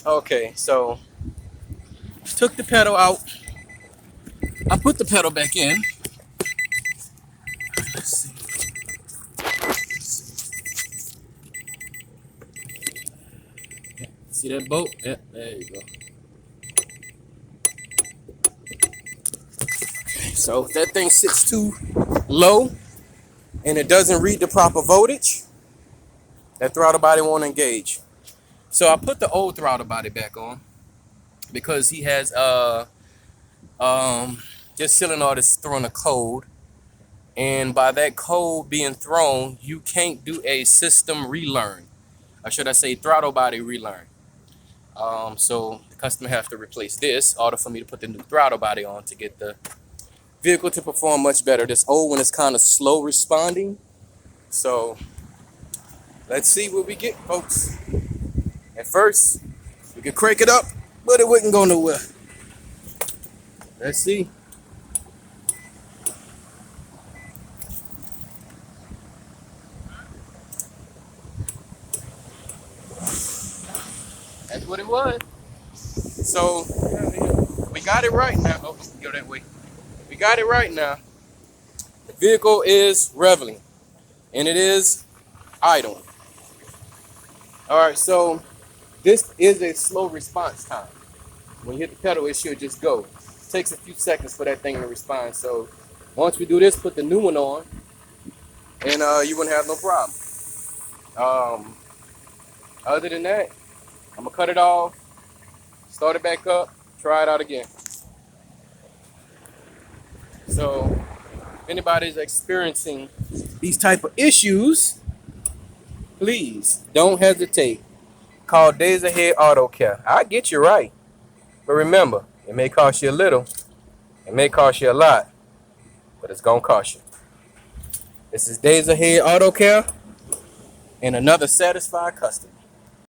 Okay, so took the pedal out. I put the pedal back in. Let's see. See that bolt? Yeah, there you go. So if that thing sits too low and it doesn't read the proper voltage, that throttle body won't engage. So I put the old throttle body back on because he has this solenoid is throwing a code, and by that code being thrown, you can't do a system relearn, or should I say throttle body relearn. So the customer has to replace this in order for me to put the new throttle body on to get the vehicle to perform much better. This old one is kind of slow responding, so let's see what we get, folks. At first we could crank it up, but it wouldn't go nowhere. Let's see. That's what it was. So we got it right now. Oh, go that way. We got it right now. The vehicle is reveling and it is idling. All right, so this is a slow response time. When you hit the pedal, it should just go. It takes a few seconds for that thing to respond. So once we do this, put the new one on, and you wouldn't have no problem. Other than that, I'm gonna cut it off, start it back up, try it out again. So if anybody's experiencing these type of issues, please don't hesitate. Call Days Ahead Autocare. I get you right. But remember, it may cost you a little, it may cost you a lot, but it's gonna cost you. This is Days Ahead Autocare and another satisfied customer.